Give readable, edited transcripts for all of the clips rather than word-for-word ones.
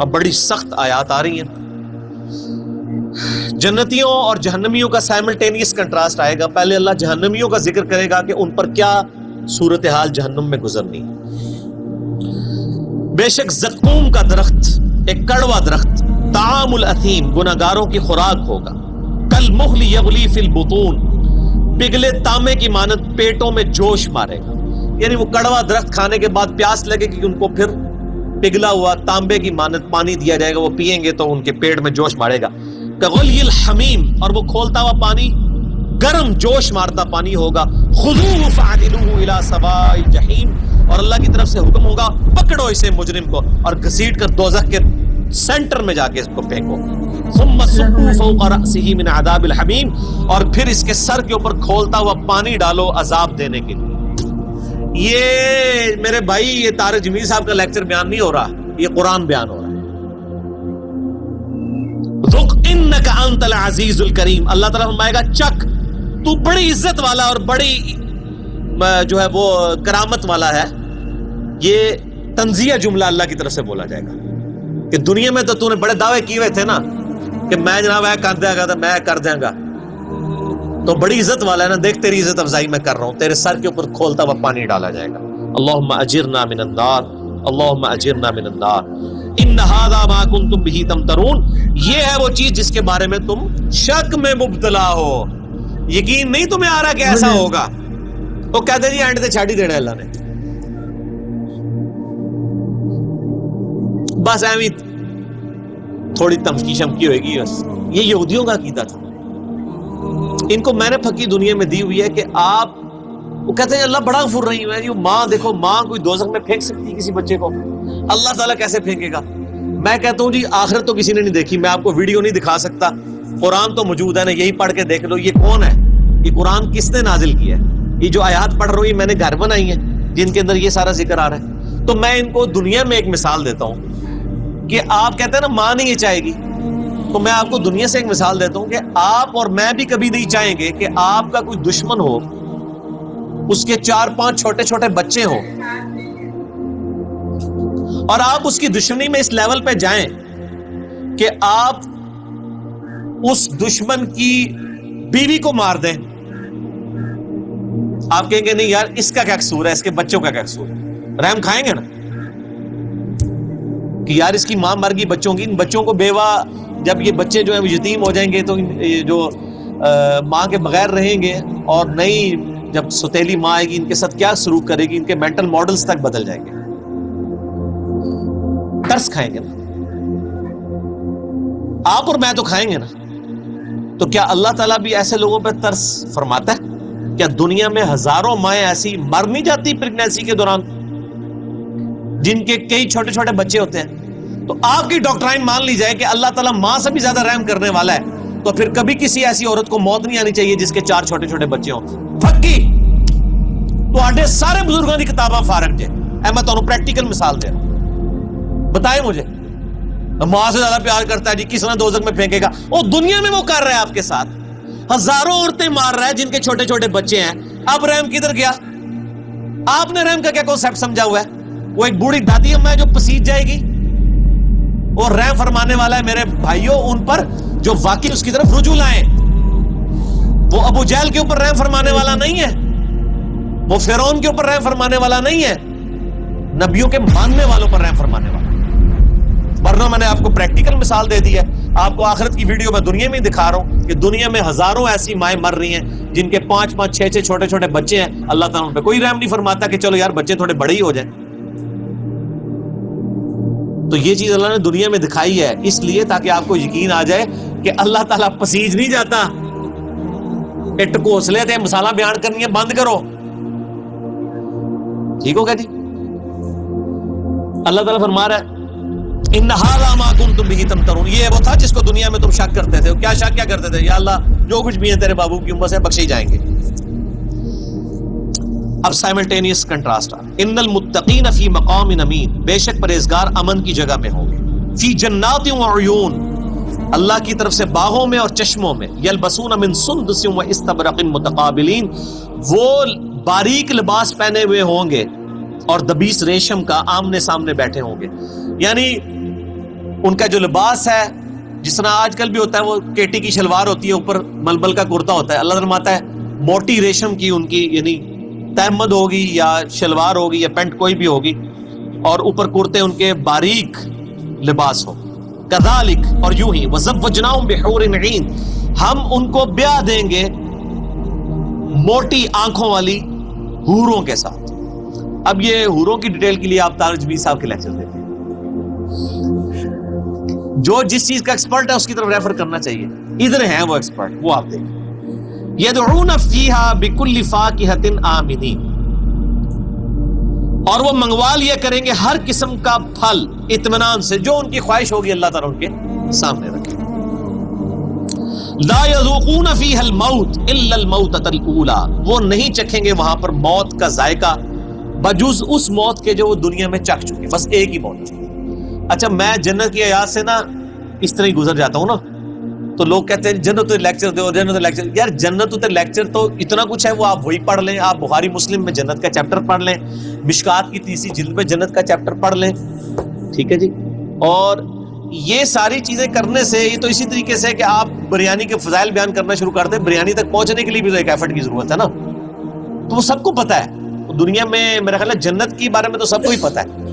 اب بڑی سخت آیات آ رہی ہیں. جنتیوں اور جہنمیوں کا سائملٹینیس کنٹراسٹ آئے گا. پہلے اللہ جہنمیوں کا ذکر کرے گا کہ ان پر کیا صورتحال جہنم میں گزرنی. بے شک زقوم کا درخت ایک کڑوا درخت طعام الاثیم گناہگاروں کی خوراک ہوگا. کالمہل یغلی فی البطون پگھلے تانبے کی مانند پیٹوں میں جوش مارے گا. یعنی وہ کڑوا درخت کھانے کے بعد پیاس لگے گی کہ ان کو پھر پگھلا ہوا تانبے کی مانند پانی دیا جائے گا, وہ پئیں گے تو ان کے پیٹ میں جوش مارے گا. کغلی الحمیم اور وہ کھولتا ہوا پانی گرم جوش مارتا پانی ہوگا. خذوہ فاعدلوہ الی سواء الجحیم اور اللہ کی طرف سے حکم ہوگا پکڑو اسے مجرم کو اور گھسیٹ کر دوزخ کے سینٹر میں جا کے اس کو پھینکو. ثم صبوا فوق رأسہ من عذاب الحمیم اور پھر اس کے سر کے اوپر کھولتا ہوا پانی ڈالو عذاب دینے کے لیے. یہ میرے بھائی یہ طارق جمیل صاحب کا لیکچر بیان نہیں ہو رہا, یہ قرآن بیان ہو رہا ہے. ذق انک انت العزیز الکریم. اللہ تعالیٰ فرمائے گا چک تو بڑی عزت والا اور بڑی جو ہے وہ کرامت والا ہے. یہ تنزیہ جملہ اللہ کی طرف سے بولا جائے گا کہ دنیا میں تو نے بڑے دعوے کیے ہوئے تھے نا کہ میں جناب کر دیا گا, میں کر دیا گا, تو بڑی عزت والا ہے نا, دیکھ تیری عزت افزائی میں کر رہا ہوں. تیرے سر کے اوپر کھولتا ہوا پانی ڈالا جائے گا. اللہم اجرنا من النار, اللہم اجرنا من النار. ان ھذا ما کنتم بہ تمترون یہ ہے وہ چیز جس کے بارے میں تم شک میں مبتلا ہو. یقین نہیں تمہیں آ رہا کہ ایسا ہوگا, تو کہتے جی اینڈ تے چھاڑ ہی دینا اللہ نے. بس ایویں تھوڑی تمکی شمکی ہوئے گی بس. یہ یہودیوں کا عقیدہ تھا. ان کو میں نے پھکی دنیا میں دی ہوئی ہے کہ آپ وہ کہتے ہیں اللہ بڑا غفور رحیم ہے. یہ ماں دیکھو, ماں کوئی دوزخ میں پھینک سکتی ہے کسی بچے کو, اللہ تعالیٰ کیسے پھینکے گا. میں کہتا ہوں جی آخرت تو کسی نے نہیں دیکھی, میں آپ کو ویڈیو نہیں دکھا سکتا, قرآن تو موجود ہے نا, یہی پڑھ کے دیکھ لو. یہ کون ہے, یہ قرآن کس نے نازل کیا ہے. یہ جو آیات پڑھ رہی میں نے گھر بنائی ہیں جن کے اندر یہ سارا ذکر آ رہا ہے. تو میں ان کو دنیا میں ایک مثال دیتا ہوں کہ آپ کہتے ہیں نا ماں نہیں یہ چاہے گی, تو میں آپ کو دنیا سے ایک مثال دیتا ہوں کہ آپ اور میں بھی کبھی نہیں چاہیں گے کہ آپ کا کوئی دشمن ہو, اس کے 4-5 چھوٹے چھوٹے بچے ہوں اور آپ اس کی دشمنی میں اس لیول پہ جائیں کہ آپ اس دشمن کی بیوی کو مار دیں. آپ کہیں گے نہیں یار اس کا کیا قصور ہے, اس کے بچوں کا کیا قصور ہے. رحم کھائیں گے نا کہ یار اس کی ماں مر گئی بچوں کی, ان بچوں کو بیوہ, جب یہ بچے جو ہیں وہ یتیم ہو جائیں گے تو جو ماں کے بغیر رہیں گے اور نئی جب ستیلی ماں آئے گی ان کے ساتھ کیا سلوک کرے گی, ان کے مینٹل ماڈلز تک بدل جائیں گے. ترس کھائیں گے نا آپ اور میں, تو کھائیں گے نا. تو کیا اللہ تعالیٰ بھی ایسے لوگوں پہ ترس فرماتا ہے؟ کیا دنیا میں ہزاروں مائیں ایسی مر نہیں جاتی پریگنینسی کے دوران جن کے کئی چھوٹے چھوٹے بچے ہوتے ہیں؟ تو آپ کی ڈاکٹرائن مان لی جائے کہ اللہ تعالیٰ ماں سے بھی زیادہ رحم کرنے والا ہے, تو پھر کبھی کسی ایسی عورت کو موت نہیں آنی چاہیے جس کے 4 چھوٹے چھوٹے بچے ہوں. پھکی تو سارے بزرگوں کی کتاباں فارغ جے. میں تمہیں پریکٹیکل مثال دے رہا ہوں, بتائیں مجھے ماں سے زیادہ پیار کرتا ہے جی, کس نے دوزخ میں پھینکے گا. وہ دنیا میں وہ کر رہا ہے آپ کے ساتھ, ہزاروں عورتیں مار رہا ہے جن کے چھوٹے چھوٹے بچے ہیں. اب رحم کدھر گیا؟ آپ نے رحم کا کیا کانسیپٹ سمجھا ہوا ہے؟ وہ ایک بوڑھی دادی اما ہے جو پسیج جائے گی, وہ رحم فرمانے والا ہے میرے بھائیوں ان پر جو واقعی اس کی طرف رجوع لائیں. وہ ابو جہل کے اوپر رحم فرمانے والا نہیں ہے, وہ فرعون کے اوپر رحم فرمانے والا نہیں ہے, نبیوں کے ماننے والوں پر رحم فرمانے والا. ورنہ میں نے آپ کو پریکٹیکل مثال دے دی ہے. آپ کو آخرت کی ویڈیو میں دنیا میں دکھا رہا ہوں کہ دنیا میں ہزاروں ایسی مائیں مر رہی ہیں جن کے 5-5 6-6 چھوٹے چھوٹے بچے ہیں. اللہ تعالیٰ ان پہ کوئی رحم نہیں فرماتا کہ چلو یار بچے تھوڑے بڑے ہی ہو جائیں. تو یہ چیز اللہ نے دنیا میں دکھائی ہے اس لیے تاکہ آپ کو یقین آ جائے کہ اللہ تعالیٰ پسیج نہیں جاتا. اٹ کوسلے تھے مثالہ بیان کرنی ہے بند کرو, ٹھیک ہوگا جی. اللہ تعالیٰ فرما رہا ہے ان ھذا ما کنتم بہ تمترون, یہ وہ تھا جس کو دنیا میں تم شک کرتے تھے. کیا شک کیا کرتے تھے؟ یا اللہ جو کچھ بھی ہے تیرے بابو کی امت سے بخشے جائیں گے. اب سائملٹینیس کنٹراسٹ. ان المتقین فی مقام امین, بے شک پرہیزگار امن کی جگہ میں ہوں گے. فی جنات و عیون, اللہ کی طرف سے باغوں میں اور چشموں میں. یلبسون من سندس و استبرق متقابلین, وہ باریک لباس پہنے ہوئے ہوں گے اور دبیس ریشم کا آمنے سامنے بیٹھے ہوں گے. یعنی ان کا جو لباس ہے جس طرح آج کل بھی ہوتا ہے، وہ کیٹی کی شلوار ہوتی ہے، اوپر ملبل کا کرتا ہوتا ہے، اللہ فرماتا ہے موٹی ریشم کی ان کی یعنی تہمد ہوگی یا شلوار ہوگی یا پینٹ کوئی بھی ہوگی، اور اوپر کرتے ان کے باریک لباس ہو. کذالک، اور یوں ہی وزوجناہم بحور عین، ہم ان کو بیاہ دیں گے موٹی آنکھوں والی حوروں کے ساتھ. اب یہ حوروں کی ڈیٹیل کے لیے آپ طارق جمیل صاحب کے لیکچر دیکھیں، جو جس چیز کا ایکسپرٹ ہے اس کی طرف ریفر کرنا چاہیے. ادھر ہیں وہ ایکسپرٹ، وہ آپ دیکھیں. یدعون فیہا بکل فاکہۃ آمنین، اور وہ منگوا لیا کریں گے ہر قسم کا پھل اطمینان سے، جو ان کی خواہش ہوگی اللہ تعالیٰ ان کے سامنے رکھے. لا یذوقون فیہا الموت الا الموتۃ الاولی، وہ نہیں چکھیں گے وہاں پر موت کا ذائقہ بجز اس موت کے جو وہ دنیا میں چکھ چکے. بس ایک ہی موت ہے. اچھا میں جنت کی آیات سے نا اس طرح ہی گزر جاتا ہوں نا، تو لوگ کہتے ہیں جنت لیکچر دو، جنت لیکچر. یار جنت لیکچر تو اتنا کچھ ہے، وہ آپ وہی پڑھ لیں. آپ بخاری مسلم میں جنت کا چیپٹر پڑھ لیں، مشکات کی 30 جلد میں جنت کا چیپٹر پڑھ لیں، ٹھیک ہے جی. اور یہ ساری چیزیں کرنے سے یہ تو اسی طریقے سے کہ آپ بریانی کے فضائل بیان کرنا شروع کر دیں. بریانی تک پہنچنے کے لیے بھی تو ایک ایفرٹ کی ضرورت ہے نا، تو وہ سب کو پتہ ہے. دنیا میں میرا خیال ہے جنت کے بارے میں تو سب کو ہی پتہ ہے،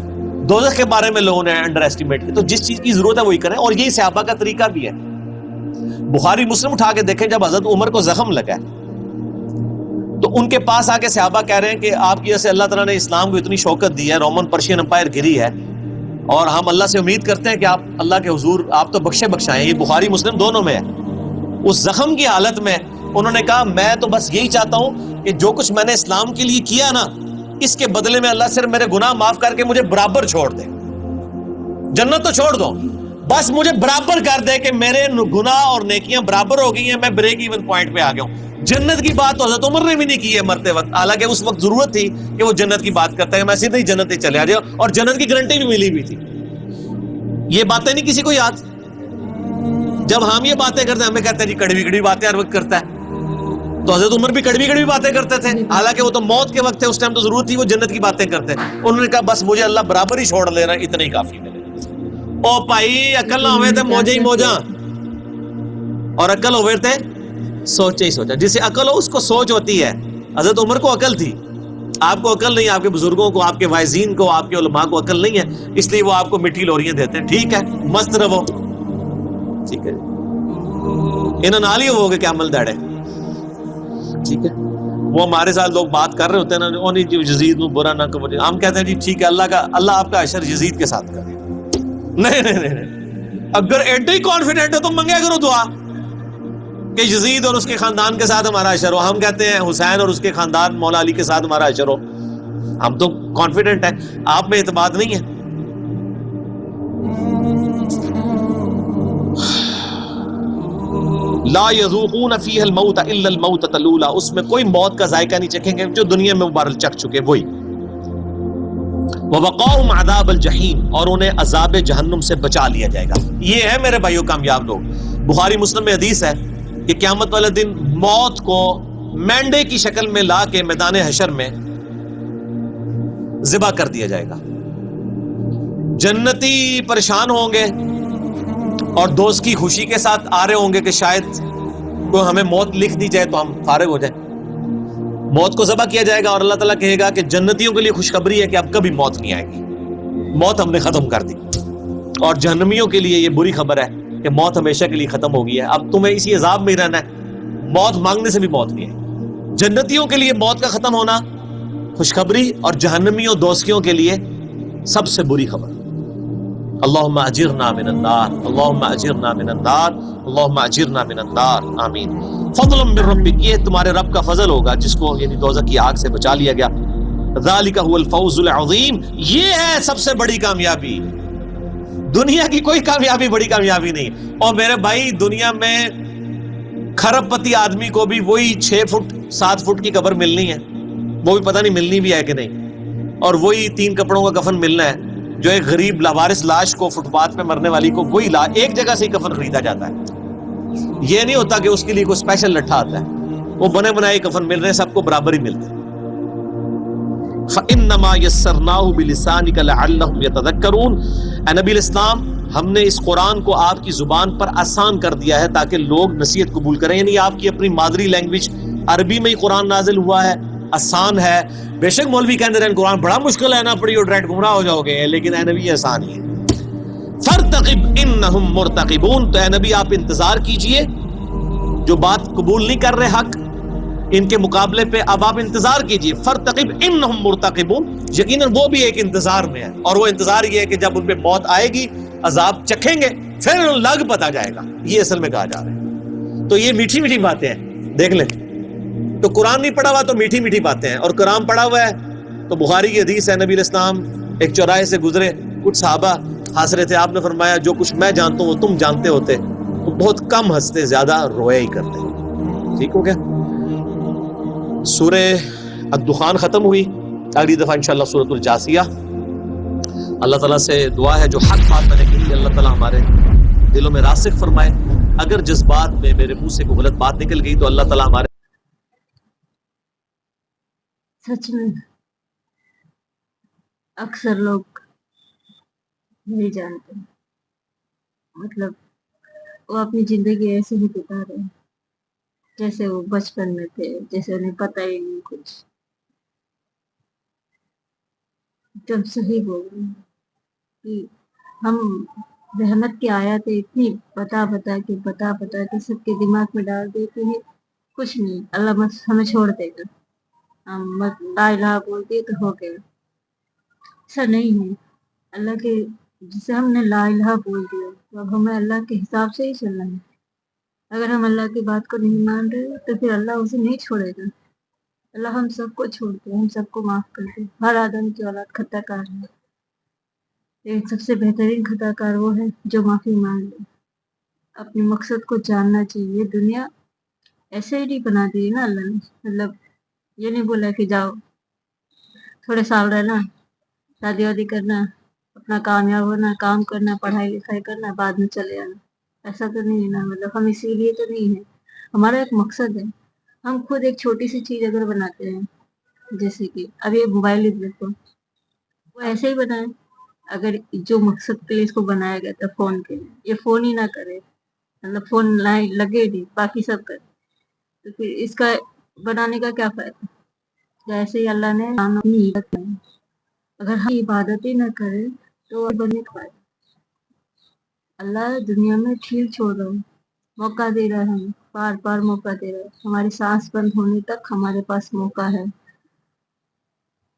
دوزخ کے بارے میں لوگوں نے انڈر ایسٹیمیٹ کی. تو جس چیز کی ضرورت ہے وہی کریں، اور یہی صحابہ کا طریقہ بھی ہے. بخاری مسلم اٹھا کے دیکھیں، جب حضرت عمر کو زخم لگا تو ان کے پاس آ کے صحابہ کہہ رہے ہیں کہ آپ کی وجہ سے اللہ تعالیٰ نے اسلام کو اتنی شوکت دی ہے، رومن پرشین امپائر گری ہے، اور ہم اللہ سے امید کرتے ہیں کہ آپ اللہ کے حضور آپ تو بخشے بخشائیں. یہ بخاری مسلم دونوں میں ہے. اس زخم کی حالت میں انہوں نے کہا میں تو بس یہی چاہتا ہوں کہ جو کچھ میں نے اسلام کے لیے کیا نا، اس کے بدلے میں اللہ صرف میرے گناہ معاف کر کے مجھے برابر چھوڑ دے. جنت تو چھوڑ دو، بس مجھے برابر کر دے کہ میرے گناہ اور نیکیاں برابر ہو گئی ہیں، میں بریک ایون پوائنٹ پہ آ گیا ہوں. جنت کی بات تو حضرت عمر نے بھی نہیں کی ہے مرتے وقت، حالانکہ اس وقت ضرورت تھی کہ وہ جنت کی بات کرتا ہے، میں سیدھے ہی جنت ہی چلے آ جاؤ، اور جنت کی گارنٹی بھی ملی بھی تھی. یہ باتیں نہیں کسی کو یاد. جب ہم یہ باتیں کرتے ہیں ہمیں کہتے ہیں جی کڑوی کڑوی باتیں ہر وقت کرتا ہے. تو حضرت عمر بھی کڑوی کڑوی باتیں کرتے تھے، حالانکہ وہ تو موت کے وقت تھے، اس ٹائم تو ضرورت تھی وہ جنت کی باتیں کرتے. انہوں نے کہا بس مجھے اللہ برابر ہی چھوڑ لینا، اتنا ہی کافی ہے. او بھائی عقل نہ ہوئے تھے موجے ہی موجاں، اور عقل ہوئے تھے سوچے ہی سوچا. جسے عقل ہو اس کو سوچ ہوتی ہے. حضرت عمر کو عقل تھی، آپ کو عقل نہیں، آپ کے بزرگوں کو، آپ کے واعظین کو، آپ کے علماء کو عقل نہیں ہے، اس لیے وہ آپ کو میٹھی لوریاں دیتے ہیں. ٹھیک ہے مست رہو، ٹھیک ہے. انہوں نال ہی ہو گے کہ عمل داڑے، ٹھیک ہے. وہ ہمارے ساتھ لوگ بات کر رہے ہوتے ہیں نا، نہیں جی یزید نو برا نہ کرو، ہم کہتے ہیں جی ٹھیک ہے اللہ آپ کا اشر یزید کے ساتھ کرے. نہیں، اگر ایڈے ہی کانفیڈنٹ ہے تو منگے کرو دعا کہ یزید اور اس کے خاندان کے ساتھ ہمارا اشر ہو. ہم کہتے ہیں حسین اور اس کے خاندان مولا علی کے ساتھ ہمارا اشر ہو. ہم تو کانفیڈنٹ ہیں، آپ میں اعتماد نہیں ہے. لا یذوقون فیہا الموت الا الموتۃ الاولی، اس میں کوئی موت کا ذائقہ نہیں چکھیں گے، جو دنیا میں مبارک چکھ چکے وہی. وَوَقَاهُمْ عَذَابَ الْجَحِيمِ، اور انہیں عذاب جہنم سے بچا لیا جائے گا. یہ ہے میرے بھائیوں کامیاب لوگ. بخاری مسلم میں حدیث ہے کہ قیامت والے دن موت کو مینڈے کی شکل میں لا کے میدان حشر میں ذبح کر دیا جائے گا. جنتی پریشان ہوں گے اور دوست کی خوشی کے ساتھ آ رہے ہوں گے کہ شاید کوئی ہمیں موت لکھ دی جائے تو ہم فارغ ہو جائیں. موت کو ذبح کیا جائے گا اور اللہ تعالیٰ کہے گا کہ جنتیوں کے لیے خوشخبری ہے کہ اب کبھی موت نہیں آئے گی، موت ہم نے ختم کر دی. اور جہنمیوں کے لیے یہ بری خبر ہے کہ موت ہمیشہ کے لیے ختم ہو گئی ہے، اب تمہیں اسی عذاب میں ہی رہنا ہے، موت مانگنے سے بھی موت نہیں ہے. جنتیوں کے لیے موت کا ختم ہونا خوشخبری، اور جہنمیوں دوستیوں کے لیے سب سے بری خبر. اللہم اجرنا من النار، اللہم اجرنا من النار، اللہم اجرنا من النار، آمین. فضل من ربک، یہ تمہارے رب کا فضل ہوگا جس کو یعنی دوزخ کی آگ سے بچا لیا گیا. ذالک هو الفوز العظیم، یہ ہے سب سے بڑی کامیابی. دنیا کی کوئی کامیابی بڑی کامیابی نہیں. اور میرے بھائی دنیا میں کھرب پتی آدمی کو بھی وہی 6 فٹ 7 فٹ کی قبر ملنی ہے، وہ بھی پتہ نہیں ملنی بھی ہے کہ نہیں، اور وہی 3 کپڑوں کا کفن ملنا ہے. جو ایک غریب لاوارث لاش کو، فٹ پاتھ پہ مرنے والی کو، وہی ایک جگہ سے ہی کفن خریدا جاتا ہے. یہ نہیں ہوتا کہ اس کے لیے کوئی اسپیشل لٹھا آتا ہے، وہ بنے بنائے کفن مل رہے ہیں، سب کو برابر ہی ملتے ہیں. فَإِنَّمَا يَسَّرْنَاهُ بِلِسَانِكَ لَعَلَّهُمْ يَتَذَكَّرُونَ، اے نبی الاسلام ہم نے اس قرآن کو آپ کی زبان پر آسان کر دیا ہے تاکہ لوگ نصیحت قبول کریں. یعنی آپ کی اپنی مادری لینگویج عربی میں ہی قرآن نازل ہوا ہے, آسان ہے. بے شک مولوی کہتے ہیں قرآن بڑا مشکل ہے, نہ پڑھیو ڈائریکٹ گمراہ ہو جاؤ گے, لیکن اے نبی آسان ہی ہے. فارتقب انہم مرتقبون, تو اے نبی آپ انتظار کیجئے, جو بات قبول نہیں کر رہے حق ان کے مقابلے پہ اب آپ انتظار کیجئے. فارتقب انہم مرتقبون, یقیناً وہ بھی ایک انتظار میں ہے, اور وہ انتظار یہ ہے کہ جب ان پہ موت آئے گی, عذاب چکھیں گے, پھر لگ پتا جائے گا. یہ اصل میں کہا جا رہا ہے. تو یہ میٹھی میٹھی باتیں ہیں, دیکھ لیں. تو قرآن نہیں پڑھا ہوا تو میٹھی میٹھی باتیں ہیں, اور قرآن پڑھا ہوا ہے تو بخاری کی حدیث ہے, نبی علیہ السلام ایک چوراہے سے گزرے, کچھ صحابہ ہنس رہے تھے, آپ نے فرمایا جو کچھ میں جانتا ہوں وہ تم جانتے ہوتے تو بہت کم ہنستے, زیادہ رویا ہی کرتے. ٹھیک ہو گیا. سورہ الدخان ختم ہوئی. اگلی دفعہ انشاءاللہ سورۃ الجاثیہ. اللہ تعالیٰ سے دعا ہے جو حق بات میں نے کہی اللہ تعالیٰ ہمارے دلوں میں راسخ فرمائے. اگر جذبات میں میرے منہ سے کوئی غلط بات نکل گئی تو اللہ تعالیٰ ہمارے سچ میں اکثر لوگ نہیں جانتے, مطلب وہ اپنی زندگی ایسے ہی بتا رہے ہیں جیسے وہ بچپن میں تھے, جیسے انہیں پتہ ہی نہیں کچھ. جب صحیح بول رہے ہیں کہ ہم رحمت کی آیاتیں اتنی بتا کے سب کے دماغ میں ڈال دیتے ہیں, کچھ نہیں, اللہ بس ہمیں چھوڑ دے گا, ہم لا الہ بول دیے تو ہو گیا. ایسا نہیں ہے. اللہ کے جسے ہم نے لا الہ بول دیا تو اب ہمیں اللہ کے حساب سے ہی چلنا ہے. اگر ہم اللہ کی بات کو نہیں مان رہے تو پھر اللہ اسے نہیں چھوڑے گا. اللہ ہم سب کو چھوڑ دے, ہم سب کو معاف کر دے. ہر آدم کی اولاد خطا کار ہے, لیکن سب سے بہترین خطا کار وہ ہے جو معافی مانگ لے. اپنے مقصد کو جاننا چاہیے. دنیا ایسے ہی نہیں بنا دی نا اللہ نے, مطلب یہ نہیں بولا کہ جاؤ تھوڑے سال رہنا, شادی وادی کرنا, اپنا کامیاب ہونا, کام کرنا, پڑھائی لکھائی کرنا, بعد میں چلے آنا. ایسا تو نہیں ہے نا. مطلب ہم اسی لیے تو نہیں ہے, ہمارا ایک مقصد ہے. ہم خود ایک چھوٹی سی چیز اگر بناتے ہیں, جیسے کہ اب یہ موبائل ہی دیکھو, وہ ایسے ہی بنائے. اگر جو مقصد کے لیے اس کو بنایا گیا تھا فون کے لیے, یہ فون ہی نہ کرے, مطلب فون لگے بھی باقی سب کرے, تو پھر اس کا بنانے کا کیا فائدہ. جیسے ہی اللہ نے اگر ہم عبادت ہی نہ کریں تو بنے کا فائدہ. اللہ دنیا میں ٹھیل چھوڑ رہا ہے, موقع دے رہا ہے, ہمیں بار بار موقع دے رہا ہے. ہماری سانس بند ہونے تک ہمارے پاس موقع ہے,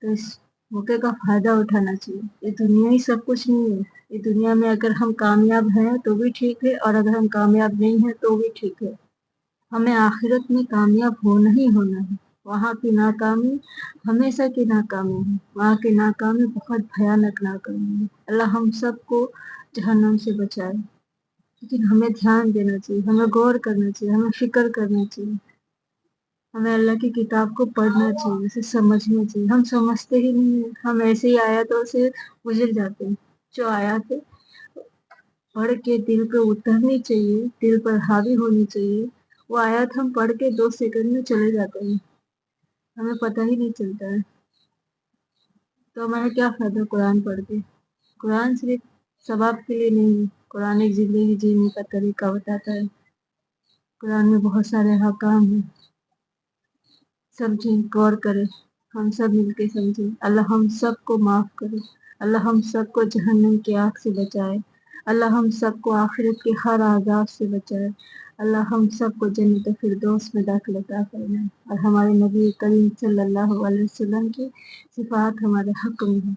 تو اس موقع کا فائدہ اٹھانا چاہیے. یہ دنیا ہی سب کچھ نہیں ہے. یہ دنیا میں اگر ہم کامیاب ہیں تو بھی ٹھیک ہے, اور اگر ہم کامیاب نہیں ہیں تو بھی ٹھیک ہے. ہمیں آخرت میں کامیاب ہونا ہی ہونا ہے. وہاں کی ناکامی ہمیشہ کی ناکامی ہے, وہاں کی ناکامی بہت بھیانک ناکامی ہے. اللہ ہم سب کو جہنم سے بچائے. لیکن ہمیں دھیان دینا چاہیے, ہمیں غور کرنا چاہیے, ہمیں فکر کرنا چاہیے, ہمیں اللہ کی کتاب کو پڑھنا چاہیے, اسے سمجھنا چاہیے. ہم سمجھتے ہی نہیں ہیں, ہم ایسے ہی آیاتوں سے گزر جاتے ہیں. جو آیاتیں پڑھ کے دل پہ اترنی چاہیے, دل پر حاوی ہونی چاہیے, وہ آیات ہم پڑھ کے 2 سیکنڈ میں چلے جاتے ہیں, ہمیں پتہ ہی نہیں چلتا ہے. تو ہمارا کیا فائدہ قرآن پڑھ کے. قرآن صرف ثواب کے لیے نہیں, قرآن ایک زندگی جینے کا طریقہ بتاتا ہے. قرآن میں بہت سارے احکام ہیں, سمجھیں, غور کریں, ہم سب مل کے سمجھیں. اللہ ہم سب کو معاف کرے, اللہ ہم سب کو جہنم کی آگ سے بچائے, اللہ ہم سب کو آخرت کے ہر عذاب سے بچائے, اللہ ہم سب کو جنت فردوس میں داخل عطا فرمائے, اور ہمارے نبی کریم صلی اللہ علیہ وسلم کی صفات ہمارے حق میں ہے.